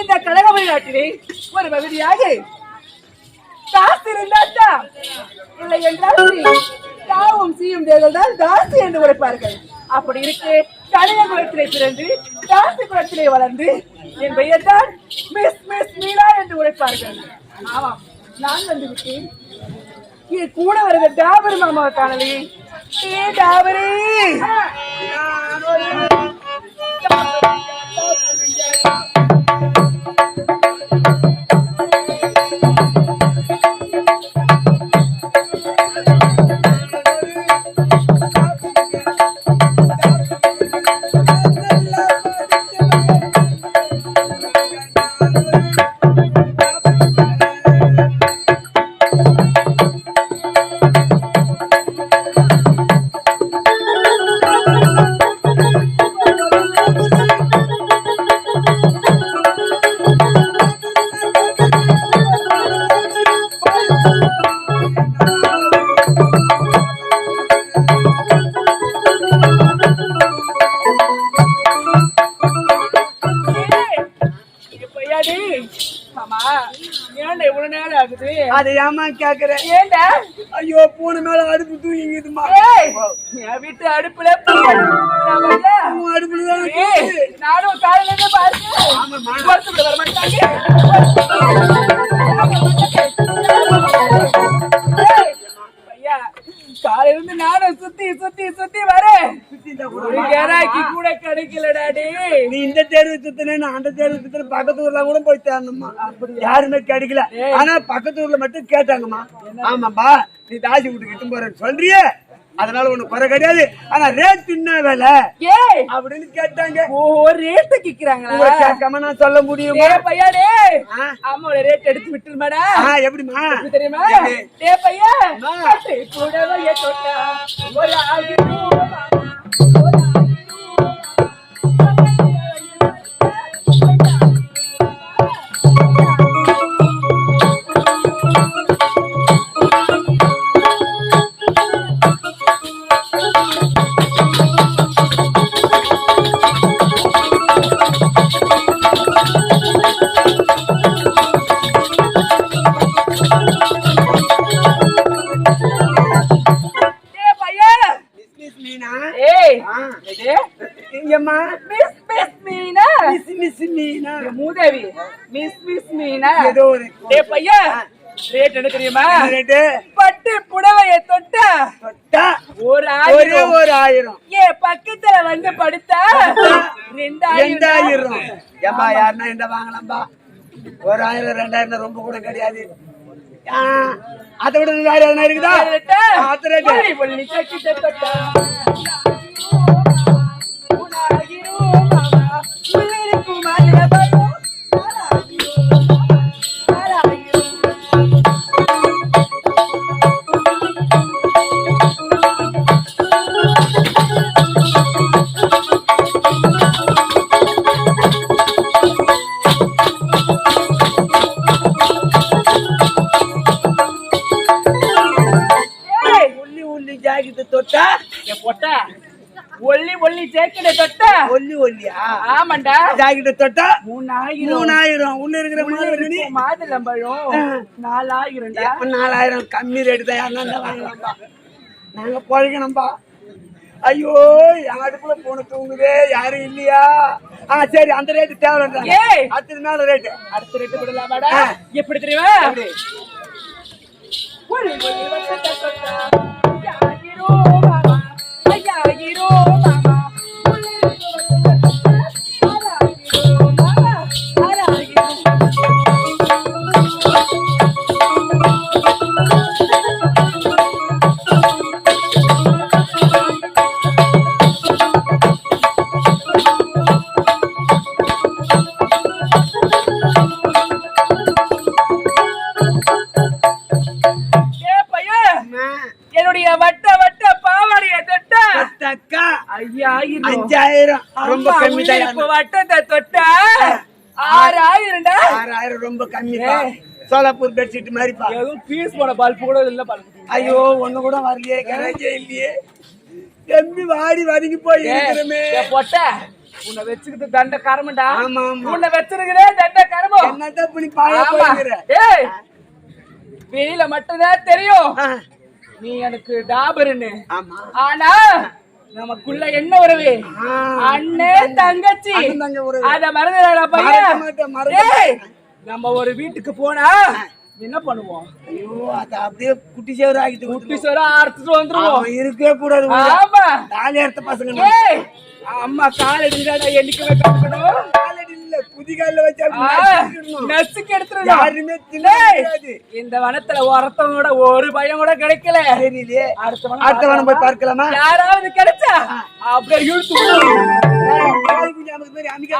இந்த கடகமணி நாட்டிலே ஒரு பகுதியாக காசு இருந்தாட்டா இல்லை என்றால் தாவும் சீயும் தேர்தல் தாசி என்று உழைப்பார்கள். அப்படி இருக்கு கணித குலத்திலே பிறந்து தாசி குலத்திலே வளர்ந்து என் பெயர் தான் மிஸ் மிஸ் மீனா என்று உழைப்பார்கள். ஆமாம், நான் வந்து விட்டேன். கூட வருகிற டாபரி மாமாவை காணலே. ஏ டாபரி, அதை ஏமா கேக்குற? ஏண்டா? ஐயோ, பூனை மேல அடுப்பு தூங்கிதுமா. என் வீட்டு அடுப்புல அடுப்புலதான் நானும் காலையில இருந்து பாருங்க வர மாட்டாங்க. காலையில இருந்து நானும் சுத்தி சுத்தி சுத்தி வரேன். கூட கிடைக்கலடாடி. நீ இந்த தேர்வு சுத்தின அந்த தேர்வு சுத்தின பக்கத்து ஊர்ல கூட போய் தேடணுமா? யாருமே கிடைக்கல. ஆனா பக்கத்து ஊர்ல மட்டும் கேட்டாங்கம்மா. ஆமாப்பா, நீ தாசி வீட்டுக்கு போறேன்னு சொல்றியே, அதனால ஒண்ணு குறை கிடையாது. ஆனா ரேட் என்ன வேலை அப்படின்னு கேட்டாங்க. ஓ, ரேட் கேக்குறாங்களா? கேட்காம நான் சொல்ல முடியுமா? பையாடே, அம்மாவோட ரேட் எடுத்து விட்டுருமாடா. எப்படிமா தெரியுமா? டே பையா, கூடவே ஏத்தோட்டா ஒரு என்னம்மா மிஸ் மீனா மிஸ் மீனா மூதேவி மிஸ் மீனா ஏதோ ஒரு டேய் பையன் ரேட் என்ன தெரியுமா ரேட்டு பட்டு புடவைய தொட்டா தொட்டா ஒரு ஒரே 1000 ஏ பக்கத்துல வந்து படுத்தா 2000 ஏம்பா யாருன்னா என்ன வாங்கலாம்பா 1000 2000 ரொம்ப கூட கிடையாது அதை விட வேற எதுனா இருக்குதா அது ரேட்டு பள்ளி சக்கிட்ட தொட்டா தொட்டா பொட்டா ஒல்லி ஜாக்கெட் தொட்டா ஒல்லியா ஆமாண்டா ஜாக்கெட் தொட்டா 3000 உள்ள இருக்கிற மாதுளம்பழம் 4000 4000 கம்மி ரேட்டு தான் யாருன்னா வாங்கலாம்பா நாங்க பழகணும்பா ஐயோ யாருக்குள்ள போன தூங்குதே யாரும் இல்லையா சரி அந்த ரேட்டு தேவைன்றாங்க அடுத்தது மேல ரேட்டு அடுத்த ரேட்டு விடலாமாடா எப்படி தெரியுமா என்னுடைய வட்ட பாவாடைய தொட்டா 5000 ரொம்ப கம்மி தான் வட்டத்தை தொட்டா 6000 6000 ரொம்ப கம்மி சோலாப்பூர் பெட்ஷீட் மாதிரிப்பா எதுவும் பீஸ் போன பல்ப் கூட இல்ல ஐயோ ஒண்ணு கூட வரலையே கரேஜே இல்லையே எம்பி வாடி வதங்கி போய் இருக்கிறமே பொட்ட உன்னை வச்சுக்கிட்டு தண்ட கரமண்டா ஆமா உன்னை வச்சிருக்கிறே தண்ட கரமம் என்னதான் பண்ணி பாயா போயிக்கிற ஏய் வெளியில மட்டும்தான் தெரியும் நீ எனக்கு டாபர்னு ஆனா நமக்குள்ள என்ன உறவு அண்ணன் தங்கச்சி அத மறந்துடா பையன் நம்ம ஒரு வீட்டுக்கு போனா என்ன பண்ணுவோம் ஐயோ அத அப்படியே குட்டி சேவர ஆகிட்டு குட்டி சேவர அறுத்துட்டு வந்துருவோம் இருக்கவே கூடாது ஆமா தாலி அறுத்த பசங்க அம்மா கால் அடிச்சாடா என்னைக்குமே கட்டணும் காலடி இல்ல புதிகால வச்சா நசுக்கு எடுத்துறோம் யாருமே தின்னாது இந்த வனத்துல ஒருத்தவங்க ஒரு பயம் கூட கிடைக்கல தெரியலையே அடுத்த வனம் போய் பார்க்கலாமா யாராவது கிடைச்சா அப்படியே இழுத்து நமக்கு மாதிரி அமைக்க